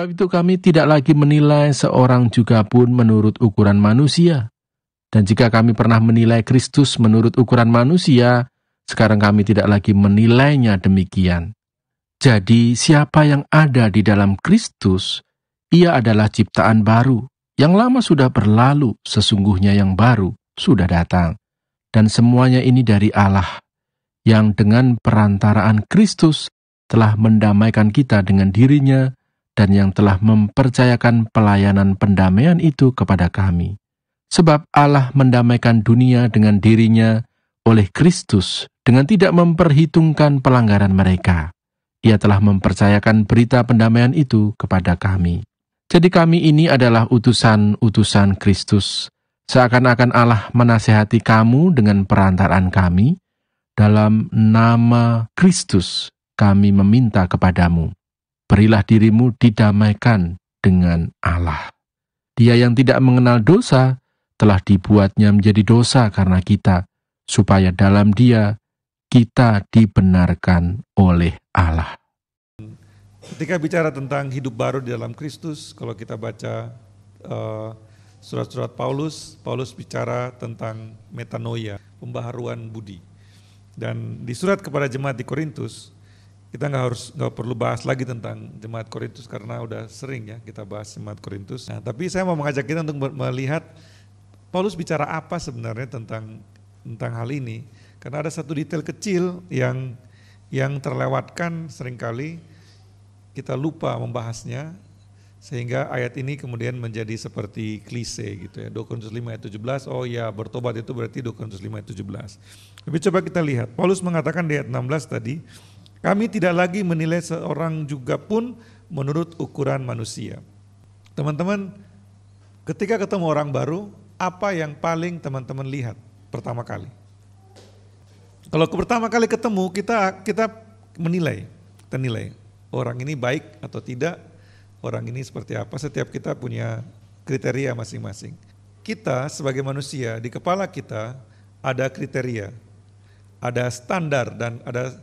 Sebab itu kami tidak lagi menilai seorang juga pun menurut ukuran manusia. Dan jika kami pernah menilai Kristus menurut ukuran manusia, sekarang kami tidak lagi menilainya demikian. Jadi siapa yang ada di dalam Kristus, ia adalah ciptaan baru. Yang lama sudah berlalu, sesungguhnya yang baru sudah datang. Dan semuanya ini dari Allah, yang dengan perantaraan Kristus telah mendamaikan kita dengan dirinya, dan yang telah mempercayakan pelayanan pendamaian itu kepada kami. Sebab Allah mendamaikan dunia dengan dirinya oleh Kristus dengan tidak memperhitungkan pelanggaran mereka. Ia telah mempercayakan berita pendamaian itu kepada kami. Jadi kami ini adalah utusan-utusan Kristus. Seakan-akan Allah menasihati kamu dengan perantaraan kami. Dalam nama Kristus kami meminta kepadamu. Berilah dirimu didamaikan dengan Allah. Dia yang tidak mengenal dosa telah dibuatnya menjadi dosa karena kita, supaya dalam Dia kita dibenarkan oleh Allah. Ketika bicara tentang hidup baru di dalam Kristus, kalau kita baca surat-surat Paulus bicara tentang metanoia, pembaharuan budi. Dan di surat kepada jemaat di Korintus, kita nggak perlu bahas lagi tentang jemaat Korintus karena udah sering ya kita bahas jemaat Korintus. Nah, tapi saya mau mengajak kita untuk melihat Paulus bicara apa sebenarnya tentang hal ini. Karena ada satu detail kecil yang terlewatkan seringkali kita lupa membahasnya, sehingga ayat ini kemudian menjadi seperti klise gitu ya. 2 Korintus 5 ayat 17, oh ya bertobat itu berarti 2 Korintus 5 ayat 17. Tapi coba kita lihat, Paulus mengatakan di ayat 16 tadi, kami tidak lagi menilai seorang juga pun menurut ukuran manusia. Teman-teman, ketika ketemu orang baru, apa yang paling teman-teman lihat pertama kali? Kalau pertama kali ketemu, kita menilai, kita nilai orang ini baik atau tidak, orang ini seperti apa. Setiap kita punya kriteria masing-masing. Kita sebagai manusia, di kepala kita ada kriteria, ada standar dan ada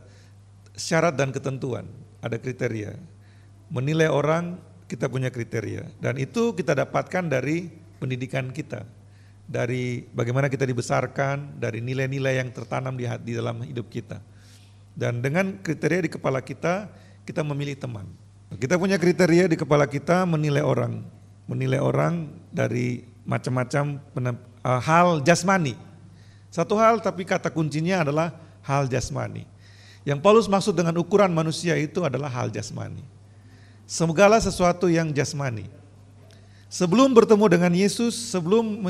syarat dan ketentuan, ada kriteria. Menilai orang kita punya kriteria, dan itu kita dapatkan dari pendidikan kita, dari bagaimana kita dibesarkan, dari nilai-nilai yang tertanam di dalam hidup kita. Dan dengan kriteria di kepala kita, kita memilih teman. Kita punya kriteria di kepala kita menilai orang dari macam-macam hal jasmani. Satu hal tapi kata kuncinya adalah hal jasmani. Yang Paulus maksud dengan ukuran manusia itu adalah hal jasmani. Segala sesuatu yang jasmani. Sebelum bertemu dengan Yesus, sebelum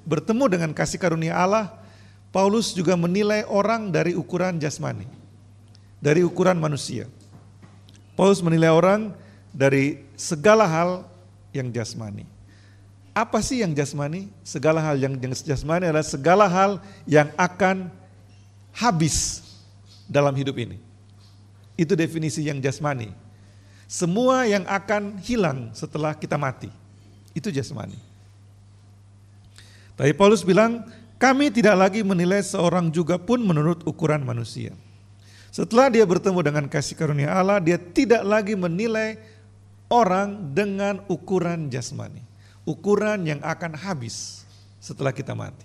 bertemu dengan kasih karunia Allah, Paulus juga menilai orang dari ukuran jasmani, dari ukuran manusia. Paulus menilai orang dari segala hal yang jasmani. Apa sih yang jasmani? Segala hal yang jasmani adalah segala hal yang akan habis dalam hidup ini. Itu definisi yang jasmani. Semua yang akan hilang setelah kita mati. Itu jasmani. Tapi Paulus bilang, kami tidak lagi menilai seorang juga pun menurut ukuran manusia. Setelah dia bertemu dengan kasih karunia Allah, dia tidak lagi menilai orang dengan ukuran jasmani. Ukuran yang akan habis setelah kita mati.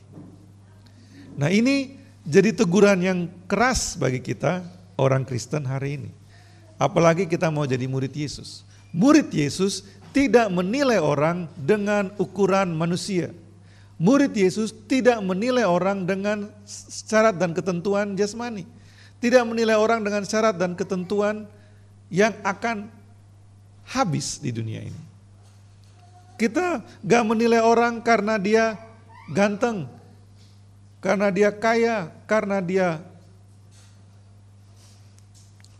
Nah ini jadi teguran yang keras bagi kita orang Kristen hari ini. Apalagi kita mau jadi murid Yesus. Murid Yesus tidak menilai orang dengan ukuran manusia. Murid Yesus tidak menilai orang dengan syarat dan ketentuan jasmani. Tidak menilai orang dengan syarat dan ketentuan yang akan habis di dunia ini. Kita gak menilai orang karena dia ganteng, karena dia kaya, karena dia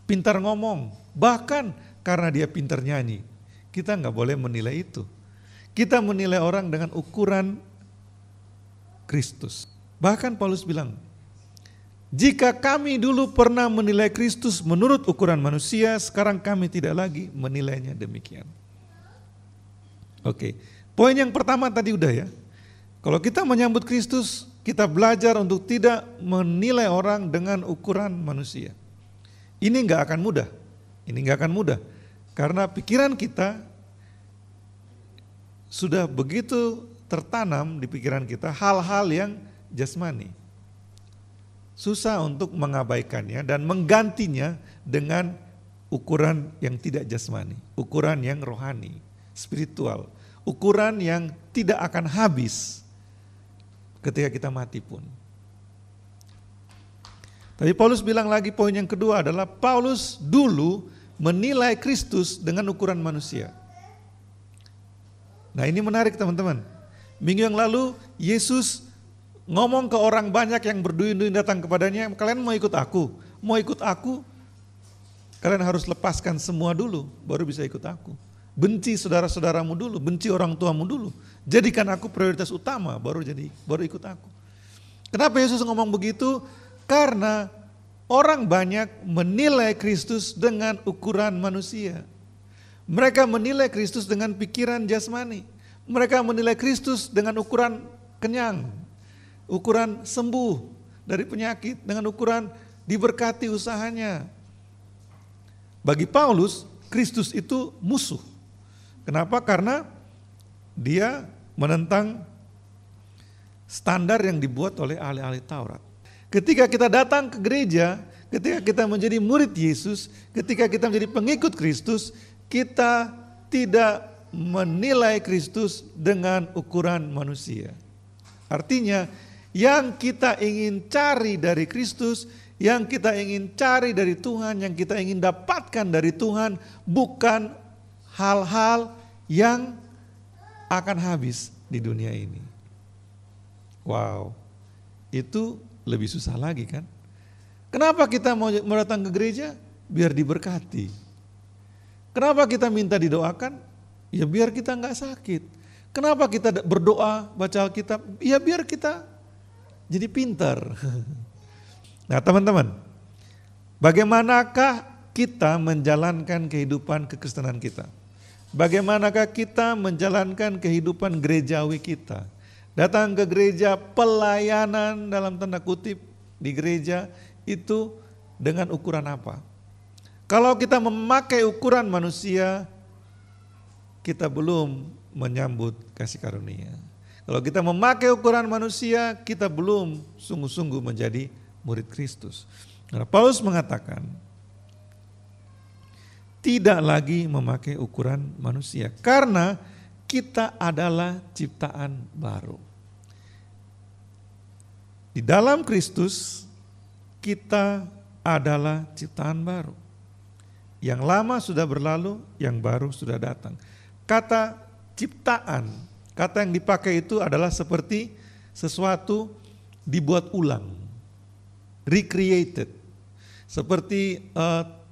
pintar ngomong, bahkan karena dia pintar nyanyi. Kita gak boleh menilai itu. Kita menilai orang dengan ukuran Kristus. Bahkan Paulus bilang, jika kami dulu pernah menilai Kristus menurut ukuran manusia, sekarang kami tidak lagi menilainya demikian. Oke, poin yang pertama tadi udah ya. Kalau kita menyambut Kristus, kita belajar untuk tidak menilai orang dengan ukuran manusia. Ini gak akan mudah. Karena pikiran kita sudah begitu tertanam di pikiran kita hal-hal yang jasmani. Susah untuk mengabaikannya dan menggantinya dengan ukuran yang tidak jasmani, ukuran yang rohani, spiritual, ukuran yang tidak akan habis ketika kita mati pun. Tapi Paulus bilang lagi, poin yang kedua adalah Paulus dulu menilai Kristus dengan ukuran manusia. Nah, ini menarik teman-teman. Minggu yang lalu Yesus ngomong ke orang banyak yang berduyun-duyun datang kepadanya, kalian mau ikut aku? Mau ikut aku? Kalian harus lepaskan semua dulu, baru bisa ikut aku. Benci saudara-saudaramu dulu, benci orang tuamu dulu. Jadikan aku prioritas utama, baru ikut aku. Kenapa Yesus ngomong begitu? Karena orang banyak menilai Kristus dengan ukuran manusia. Mereka menilai Kristus dengan pikiran jasmani. Mereka menilai Kristus dengan ukuran kenyang, ukuran sembuh dari penyakit, dengan ukuran diberkati usahanya. Bagi Paulus, Kristus itu musuh. Kenapa? Karena dia menentang standar yang dibuat oleh ahli-ahli Taurat. Ketika kita datang ke gereja, ketika kita menjadi murid Yesus, ketika kita menjadi pengikut Kristus, kita tidak menilai Kristus dengan ukuran manusia. Artinya, yang kita ingin cari dari Kristus, yang kita ingin cari dari Tuhan, yang kita ingin dapatkan dari Tuhan, bukan hal-hal yang akan habis di dunia ini. Wow, itu lebih susah lagi kan? Kenapa kita mau datang ke gereja? Biar diberkati. Kenapa kita minta didoakan? Ya biar kita nggak sakit. Kenapa kita berdoa, baca Alkitab? Ya biar kita jadi pintar. Nah teman-teman, bagaimanakah kita menjalankan kehidupan kekristenan kita? Bagaimanakah kita menjalankan kehidupan gerejawi kita? Datang ke gereja, pelayanan dalam tanda kutip di gereja itu dengan ukuran apa? Kalau kita memakai ukuran manusia, kita belum menyambut kasih karunia. Kalau kita memakai ukuran manusia, kita belum sungguh-sungguh menjadi murid Kristus. Karena Paulus mengatakan, tidak lagi memakai ukuran manusia, karena kita adalah ciptaan baru. Di dalam Kristus, kita adalah ciptaan baru. Yang lama sudah berlalu, yang baru sudah datang. Kata ciptaan, kata yang dipakai itu adalah seperti sesuatu dibuat ulang, recreated. Seperti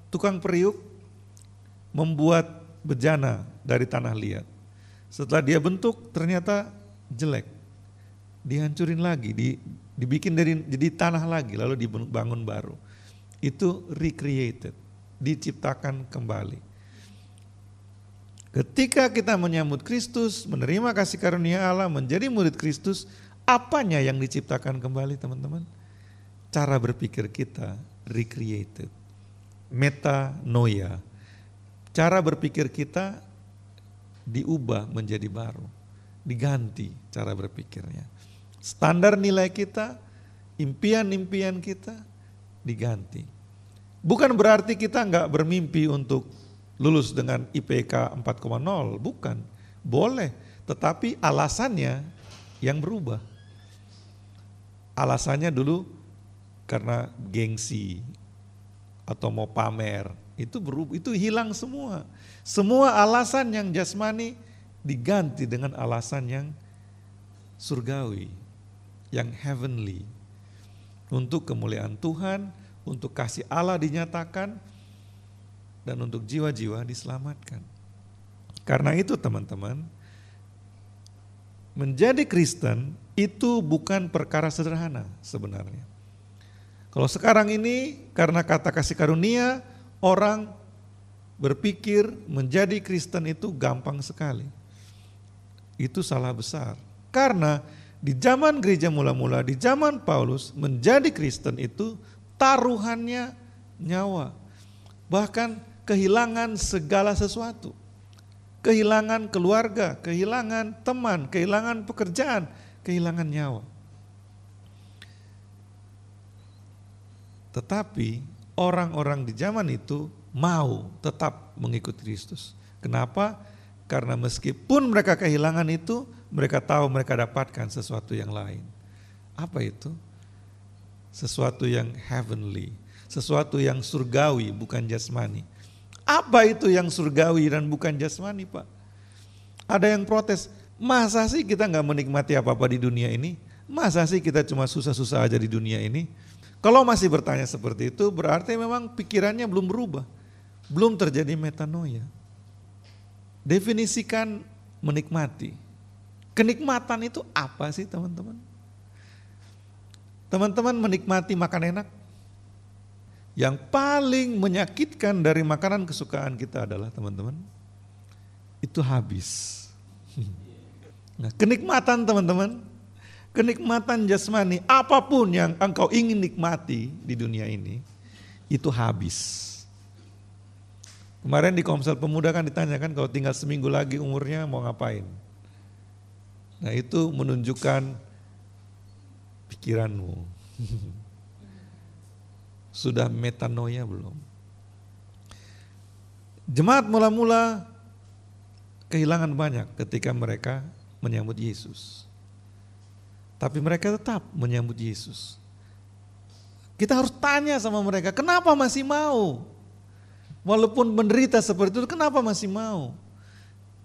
tukang periuk membuat bejana dari tanah liat. Setelah dia bentuk ternyata jelek, dihancurin lagi, dibikin jadi tanah lagi, lalu dibangun baru. Itu recreated, diciptakan kembali. Ketika kita menyambut Kristus, menerima kasih karunia Allah, menjadi murid Kristus, apanya yang diciptakan kembali teman-teman? Cara berpikir kita recreated, metanoia. Cara berpikir kita diubah menjadi baru, diganti cara berpikirnya. Standar nilai kita, impian-impian kita diganti. Bukan berarti kita nggak bermimpi untuk lulus dengan IPK 4,0, bukan. Boleh, tetapi alasannya yang berubah. Alasannya dulu karena gengsi atau mau pamer, itu berubah, itu hilang semua. Semua alasan yang jasmani diganti dengan alasan yang surgawi, yang heavenly. Untuk kemuliaan Tuhan, untuk kasih Allah dinyatakan, dan untuk jiwa-jiwa diselamatkan. Karena itu teman-teman, menjadi Kristen itu bukan perkara sederhana sebenarnya. Kalau sekarang ini karena kata kasih karunia, orang berpikir menjadi Kristen itu gampang sekali. Itu salah besar. Karena di zaman gereja mula-mula, di zaman Paulus, menjadi Kristen itu taruhannya nyawa. Bahkan kehilangan segala sesuatu. Kehilangan keluarga, kehilangan teman, kehilangan pekerjaan, kehilangan nyawa. Tetapi orang-orang di zaman itu mau tetap mengikut Kristus. Kenapa? Karena meskipun mereka kehilangan itu, mereka tahu mereka dapatkan sesuatu yang lain. Apa itu? Sesuatu yang heavenly, sesuatu yang surgawi, bukan jasmani. Apa itu yang surgawi dan bukan jasmani, Pak? Ada yang protes, masa sih kita gak menikmati apa-apa di dunia ini? Masa sih kita cuma susah-susah aja di dunia ini? Kalau masih bertanya seperti itu, berarti memang pikirannya belum berubah. Belum terjadi metanoia. Definisikan menikmati. Kenikmatan itu apa sih teman-teman? Teman-teman menikmati makan enak? Yang paling menyakitkan dari makanan kesukaan kita adalah teman-teman, itu habis. Nah, kenikmatan teman-teman, kenikmatan jasmani, apapun yang engkau ingin nikmati di dunia ini, itu habis. Kemarin di Komsel Pemuda kan ditanyakan kalau tinggal seminggu lagi umurnya mau ngapain. Nah itu menunjukkan pikiranmu. Sudah metanoia belum? Jemaat mula-mula kehilangan banyak ketika mereka menyambut Yesus. Tapi mereka tetap menyambut Yesus. Kita harus tanya sama mereka, kenapa masih mau? Walaupun menderita seperti itu, kenapa masih mau?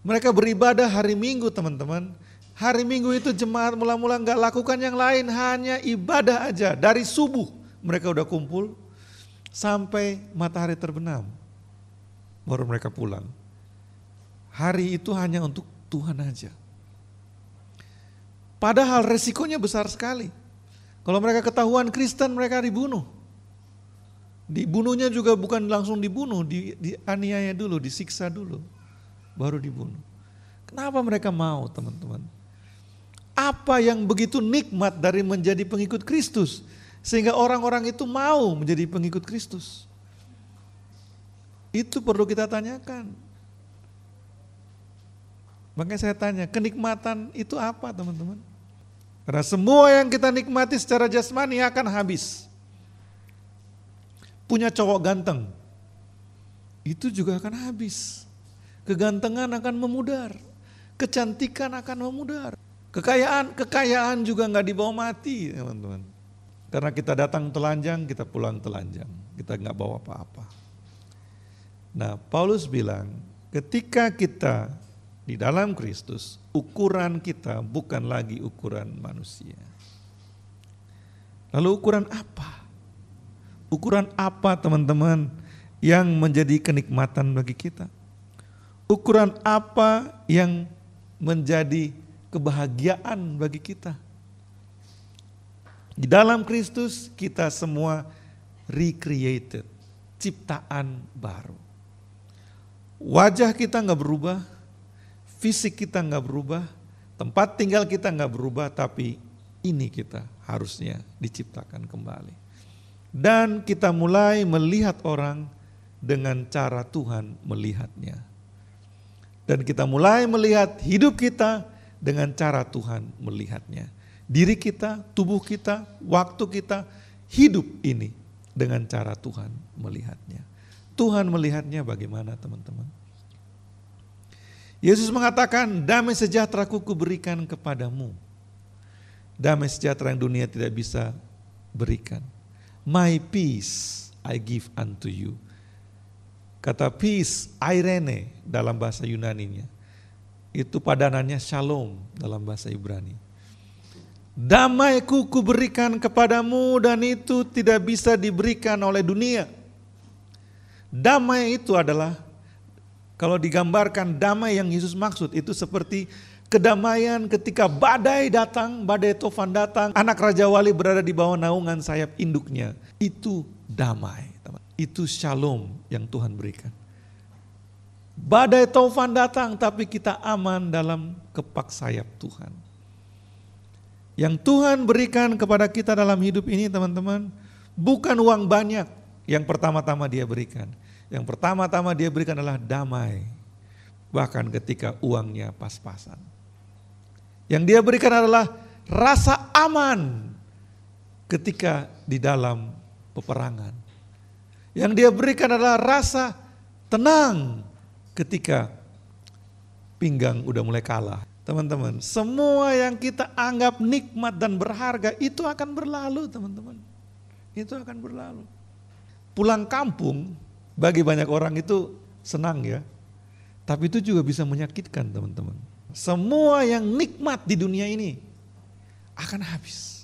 Mereka beribadah hari Minggu teman-teman. Hari Minggu itu jemaat mula-mula gak lakukan yang lain, hanya ibadah aja. Dari subuh mereka udah kumpul sampai matahari terbenam. Baru mereka pulang. Hari itu hanya untuk Tuhan aja. Padahal resikonya besar sekali. Kalau mereka ketahuan Kristen, mereka dibunuh. Dibunuhnya juga bukan langsung dibunuh, dianiaya dulu, disiksa dulu, baru dibunuh. Kenapa mereka mau teman-teman? Apa yang begitu nikmat dari menjadi pengikut Kristus, sehingga orang-orang itu mau menjadi pengikut Kristus? Itu perlu kita tanyakan. Makanya saya tanya, kenikmatan itu apa teman-teman? Karena semua yang kita nikmati secara jasmani akan habis. Punya cowok ganteng, itu juga akan habis. Kegantengan akan memudar, kecantikan akan memudar. Kekayaan juga gak dibawa mati teman-teman. Karena kita datang telanjang, kita pulang telanjang. Kita gak bawa apa-apa. Nah Paulus bilang, ketika kita di dalam Kristus, ukuran kita bukan lagi ukuran manusia. Lalu ukuran apa? Ukuran apa teman-teman yang menjadi kenikmatan bagi kita? Ukuran apa yang menjadi kebahagiaan bagi kita? Di dalam Kristus kita semua recreated, ciptaan baru. Wajah kita gak berubah, fisik kita gak berubah, tempat tinggal kita gak berubah, tapi ini kita harusnya diciptakan kembali. Dan kita mulai melihat orang dengan cara Tuhan melihatnya. Dan kita mulai melihat hidup kita dengan cara Tuhan melihatnya. Diri kita, tubuh kita, waktu kita, hidup ini dengan cara Tuhan melihatnya. Tuhan melihatnya bagaimana teman-teman? Yesus mengatakan, damai sejahtera-Ku kuberikan kepadamu. Damai sejahtera yang dunia tidak bisa berikan. My peace I give unto you. Kata peace, Irene dalam bahasa Yunaninya. Itu padanannya shalom dalam bahasa Ibrani. Damai-Ku kuberikan kepadamu dan itu tidak bisa diberikan oleh dunia. Damai itu adalah, kalau digambarkan damai yang Yesus maksud, itu seperti kedamaian ketika badai datang, badai tofan datang, anak Raja Wali berada di bawah naungan sayap induknya. Itu damai, teman. Itu shalom yang Tuhan berikan. Badai tofan datang tapi kita aman dalam kepak sayap Tuhan. Yang Tuhan berikan kepada kita dalam hidup ini teman-teman, bukan uang banyak yang pertama-tama Dia berikan. Yang pertama-tama dia berikan adalah damai, bahkan ketika uangnya pas-pasan. Yang dia berikan adalah rasa aman ketika di dalam peperangan. Yang dia berikan adalah rasa tenang ketika pinggang udah mulai kalah. Teman-teman, semua yang kita anggap nikmat dan berharga itu akan berlalu, teman-teman. Itu akan berlalu. Pulang kampung bagi banyak orang itu senang ya. Tapi itu juga bisa menyakitkan, teman-teman. Semua yang nikmat di dunia ini akan habis.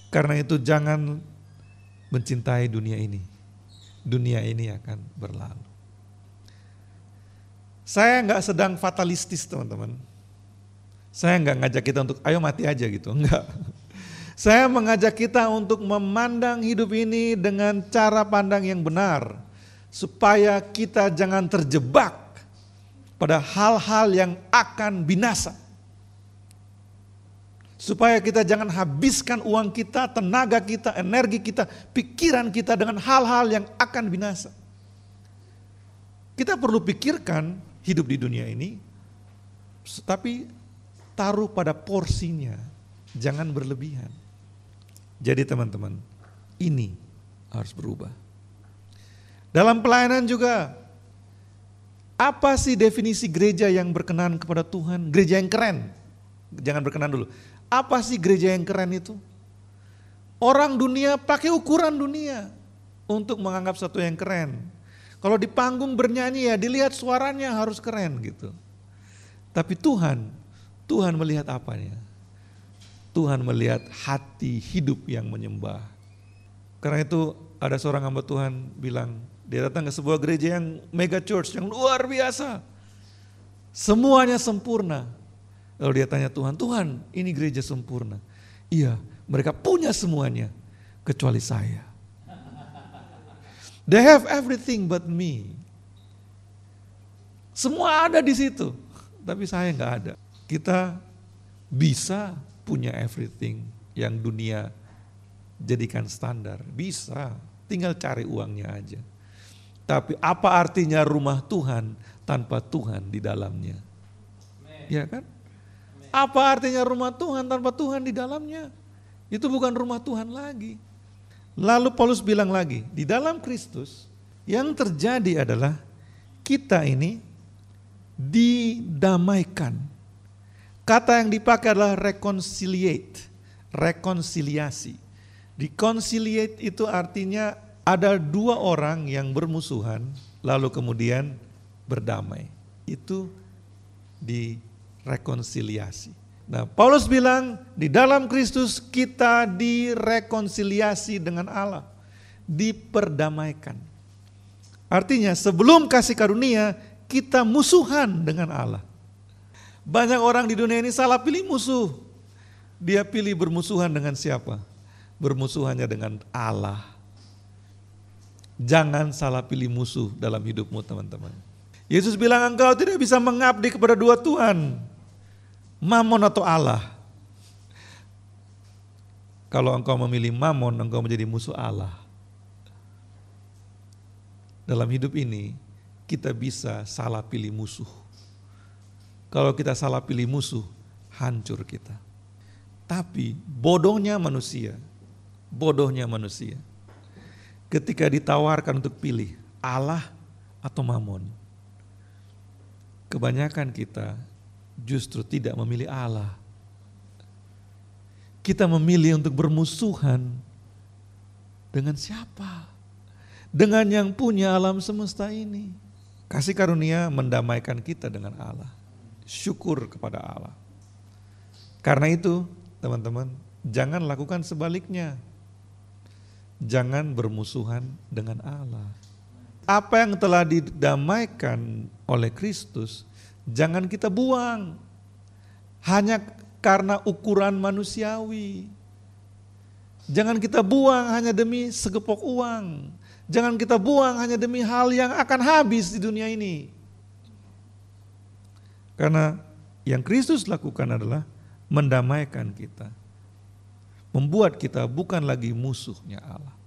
Karena itu jangan mencintai dunia ini. Dunia ini akan berlalu. Saya nggak sedang fatalistis, teman-teman. Saya nggak ngajak kita untuk ayo mati aja gitu, enggak. Saya mengajak kita untuk memandang hidup ini dengan cara pandang yang benar. Supaya kita jangan terjebak pada hal-hal yang akan binasa. Supaya kita jangan habiskan uang kita, tenaga kita, energi kita, pikiran kita dengan hal-hal yang akan binasa. Kita perlu pikirkan hidup di dunia ini, tapi taruh pada porsinya, jangan berlebihan. Jadi teman-teman, ini harus berubah. Dalam pelayanan juga, apa sih definisi gereja yang berkenan kepada Tuhan? Gereja yang keren, jangan berkenan dulu. Apa sih gereja yang keren itu? Orang dunia pakai ukuran dunia untuk menganggap sesuatu yang keren. Kalau di panggung bernyanyi ya dilihat suaranya harus keren gitu. Tapi Tuhan melihat apanya? Tuhan melihat hati hidup yang menyembah. Karena itu ada seorang hamba Tuhan bilang, dia datang ke sebuah gereja yang mega church, yang luar biasa. Semuanya sempurna. Lalu dia tanya Tuhan, Tuhan ini gereja sempurna. Iya, mereka punya semuanya kecuali saya. They have everything but me. Semua ada di situ, tapi saya nggak ada. Kita bisa punya everything yang dunia jadikan standar. Bisa, tinggal cari uangnya aja. Tapi apa artinya rumah Tuhan tanpa Tuhan di dalamnya? Ya kan? Apa artinya rumah Tuhan tanpa Tuhan di dalamnya? Itu bukan rumah Tuhan lagi. Lalu Paulus bilang lagi, di dalam Kristus yang terjadi adalah kita ini didamaikan. Kata yang dipakai adalah reconciliate, rekonsiliasi. Reconciliate itu artinya ada dua orang yang bermusuhan lalu kemudian berdamai. Itu direkonsiliasi. Nah, Paulus bilang di dalam Kristus kita direkonsiliasi dengan Allah, diperdamaikan. Artinya sebelum kasih karunia kita musuhan dengan Allah. Banyak orang di dunia ini salah pilih musuh. Dia pilih bermusuhan dengan siapa? Bermusuhannya dengan Allah. Jangan salah pilih musuh dalam hidupmu, teman-teman. Yesus bilang engkau tidak bisa mengabdi kepada dua Tuhan. Mamon atau Allah. Kalau engkau memilih mamon, engkau menjadi musuh Allah. Dalam hidup ini, kita bisa salah pilih musuh. Kalau kita salah pilih musuh, hancur kita. Tapi bodohnya manusia, ketika ditawarkan untuk pilih Allah atau mamon, kebanyakan kita justru tidak memilih Allah. Kita memilih untuk bermusuhan dengan siapa? Dengan yang punya alam semesta ini. Kasih karunia mendamaikan kita dengan Allah. Syukur kepada Allah. Karena itu, teman-teman, jangan lakukan sebaliknya. Jangan bermusuhan dengan Allah. Apa yang telah didamaikan oleh Kristus, jangan kita buang hanya karena ukuran manusiawi. Jangan kita buang hanya demi segepok uang. Jangan kita buang hanya demi hal yang akan habis di dunia ini. Karena yang Kristus lakukan adalah mendamaikan kita. Membuat kita bukan lagi musuhnya Allah.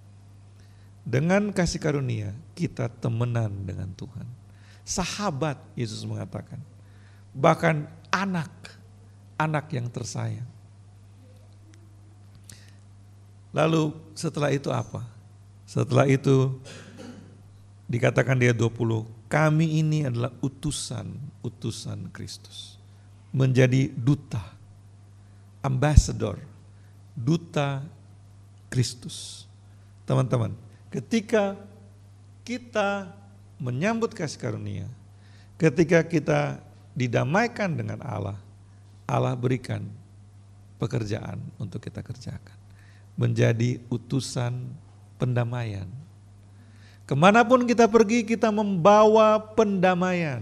Dengan kasih karunia kita temenan dengan Tuhan. Sahabat, Yesus mengatakan. Bahkan anak yang tersayang. Lalu setelah itu apa? Setelah itu dikatakan dia 20, kami ini adalah utusan Kristus. Menjadi duta, ambassador, duta Kristus. Teman-teman, ketika kita menyambut kasih karunia, ketika kita didamaikan dengan Allah, Allah berikan pekerjaan untuk kita kerjakan. Menjadi utusan pendamaian. Kemanapun kita pergi, kita membawa pendamaian.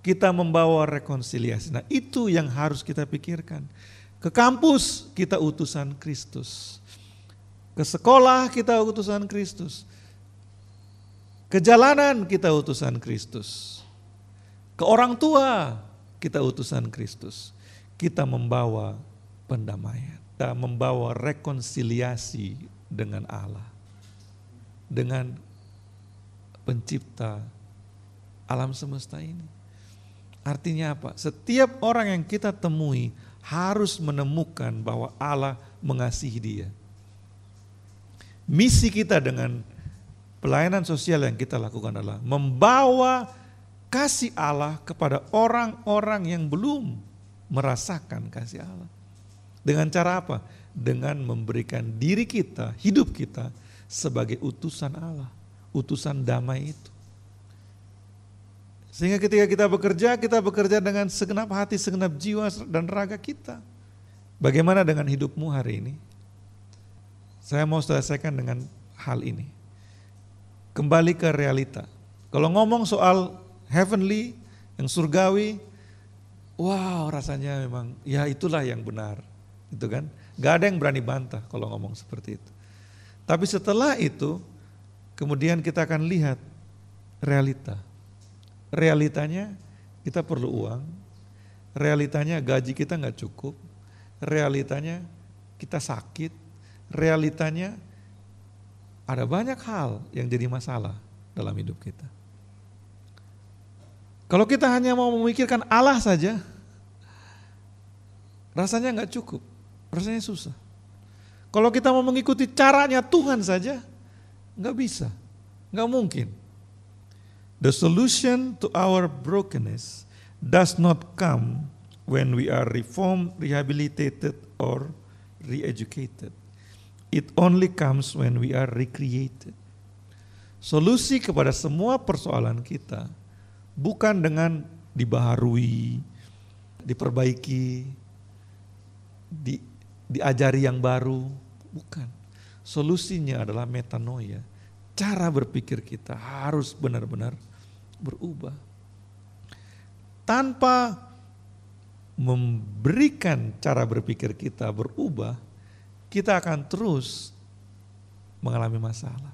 Kita membawa rekonsiliasi. Nah, itu yang harus kita pikirkan. Ke kampus kita utusan Kristus. Ke sekolah kita utusan Kristus. Ke jalanan kita utusan Kristus. Ke orang tua kita utusan Kristus. Kita membawa pendamaian. Kita membawa rekonsiliasi dengan Allah. Dengan pencipta alam semesta ini. Artinya apa? Setiap orang yang kita temui harus menemukan bahwa Allah mengasihi dia. Misi kita dengan pelayanan sosial yang kita lakukan adalah membawa kasih Allah kepada orang-orang yang belum merasakan kasih Allah. Dengan cara apa? Dengan memberikan diri kita, hidup kita sebagai utusan Allah, utusan damai itu. Sehingga ketika kita bekerja dengan segenap hati, segenap jiwa dan raga kita. Bagaimana dengan hidupmu hari ini? Saya mau selesaikan dengan hal ini. Kembali ke realita. Kalau ngomong soal heavenly, yang surgawi, wow rasanya memang ya itulah yang benar. Itu kan? Gak ada yang berani bantah kalau ngomong seperti itu. Tapi setelah itu, kemudian kita akan lihat realita. Realitanya kita perlu uang, realitanya gaji kita gak cukup, realitanya kita sakit, realitanya ada banyak hal yang jadi masalah dalam hidup kita. Kalau kita hanya mau memikirkan Allah saja, rasanya gak cukup, rasanya susah. Kalau kita mau mengikuti caranya Tuhan saja, gak bisa, gak mungkin. The solution to our brokenness does not come when we are reformed, rehabilitated, or re-educated. It only comes when we are recreated. Solusi kepada semua persoalan kita bukan dengan dibaharui, diperbaiki, diajari yang baru, bukan. Solusinya adalah metanoia. Cara berpikir kita harus benar-benar berubah. Tanpa memberikan cara berpikir kita berubah, kita akan terus mengalami masalah.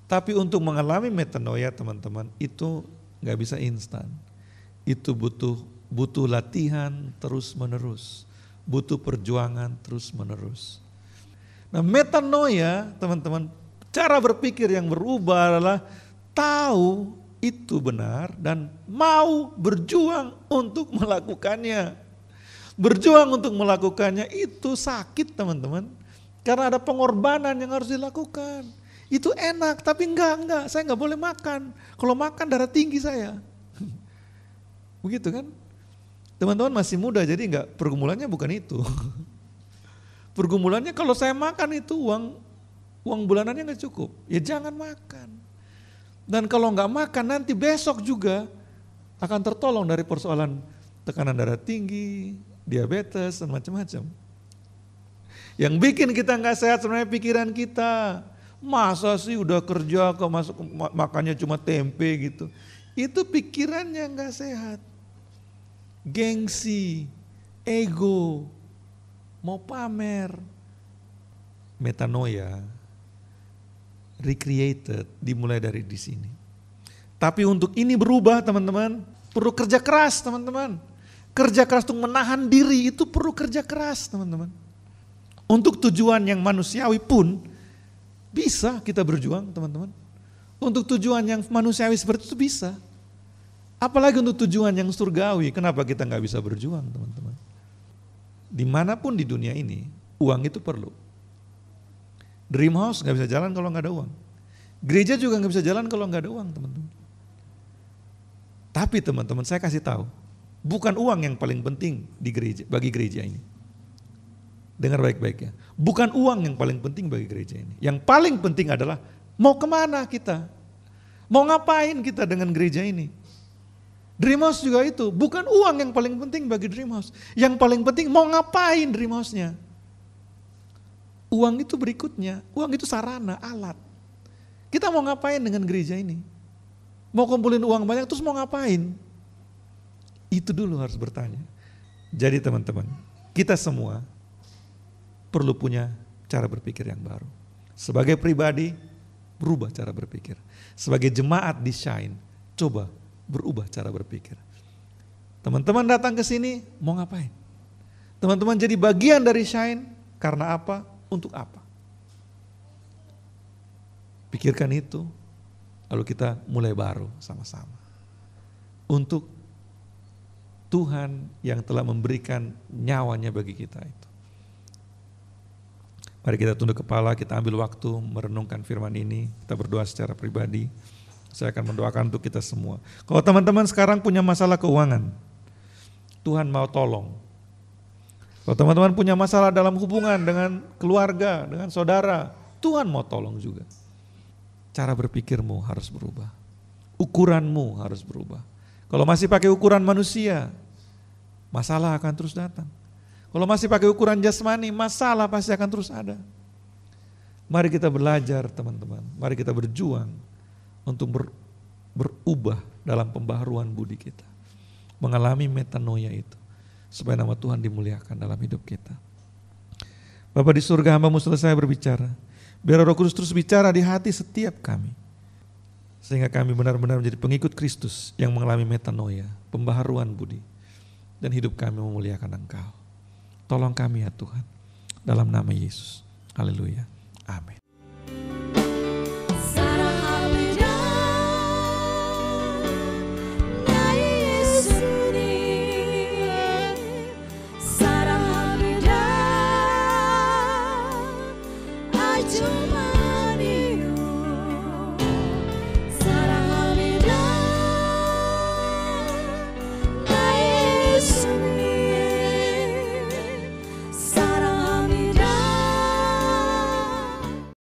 Tapi untuk mengalami metanoia teman-teman itu gak bisa instan. Itu butuh latihan terus menerus. Butuh perjuangan terus menerus. Nah metanoia teman-teman, cara berpikir yang berubah adalah tahu itu benar dan mau berjuang untuk melakukannya. Berjuang untuk melakukannya itu sakit teman-teman. Karena ada pengorbanan yang harus dilakukan. Itu enak tapi enggak, saya enggak boleh makan. Kalau makan darah tinggi saya. Begitu kan? Teman-teman masih muda jadi enggak, pergumulannya bukan itu. Pergumulannya kalau saya makan itu uang bulanannya enggak cukup. Ya jangan makan. Dan kalau enggak makan nanti besok juga akan tertolong dari persoalan tekanan darah tinggi, diabetes, dan macam-macam. Yang bikin kita enggak sehat sebenarnya pikiran kita. Masa sih udah kerja kok masuk makannya cuma tempe gitu. Itu pikirannya enggak sehat. Gengsi, ego, mau pamer. Metanoia, recreated, dimulai dari di sini. Tapi untuk ini berubah teman-teman, perlu kerja keras teman-teman. Kerja keras untuk menahan diri itu perlu kerja keras teman-teman. Untuk tujuan yang manusiawi pun Bisa kita berjuang teman-teman. Untuk tujuan yang manusiawi seperti itu bisa. Apalagi untuk tujuan yang surgawi, kenapa kita nggak bisa berjuang teman-teman? Dimanapun di dunia ini, uang itu perlu. Dream house nggak bisa jalan kalau nggak ada uang. Gereja juga nggak bisa jalan kalau nggak ada uang teman-teman. Tapi teman-teman saya kasih tahu, bukan uang yang paling penting di gereja, bagi gereja ini. Dengar baik-baik ya. Bukan uang yang paling penting bagi gereja ini. Yang paling penting adalah mau kemana kita? Mau ngapain kita dengan gereja ini? Dream House juga itu, bukan uang yang paling penting bagi Dream House. Yang paling penting mau ngapain Dream House-nya. Uang itu berikutnya, uang itu sarana, alat. Kita mau ngapain dengan gereja ini? Mau kumpulin uang banyak terus mau ngapain? Itu dulu harus bertanya. Jadi teman-teman, kita semua perlu punya cara berpikir yang baru. Sebagai pribadi, berubah cara berpikir. Sebagai jemaat di Shine, coba berubah cara berpikir. Teman-teman datang ke sini mau ngapain? Teman-teman jadi bagian dari Shine karena apa? Untuk apa? Pikirkan itu, lalu kita mulai baru sama-sama. Untuk Tuhan yang telah memberikan nyawanya bagi kita itu. Mari kita tunduk kepala, kita ambil waktu merenungkan firman ini, kita berdoa secara pribadi. Saya akan mendoakan untuk kita semua. Kalau teman-teman sekarang punya masalah keuangan, Tuhan mau tolong. Kalau teman-teman punya masalah dalam hubungan dengan keluarga, dengan saudara, Tuhan mau tolong juga. Cara berpikirmu harus berubah. Ukuranmu harus berubah. Kalau masih pakai ukuran manusia, masalah akan terus datang. Kalau masih pakai ukuran jasmani, masalah pasti akan terus ada. Mari kita belajar teman-teman, mari kita berjuang untuk berubah dalam pembaharuan budi kita. Mengalami metanoia itu. Supaya nama Tuhan dimuliakan dalam hidup kita. Bapa di surga, hamba-Mu selesai berbicara. Biar Roh Kudus terus bicara di hati setiap kami. Sehingga kami benar-benar menjadi pengikut Kristus yang mengalami metanoia, pembaharuan budi. Dan hidup kami memuliakan Engkau. Tolong kami ya Tuhan. Dalam nama Yesus. Haleluya. Amin.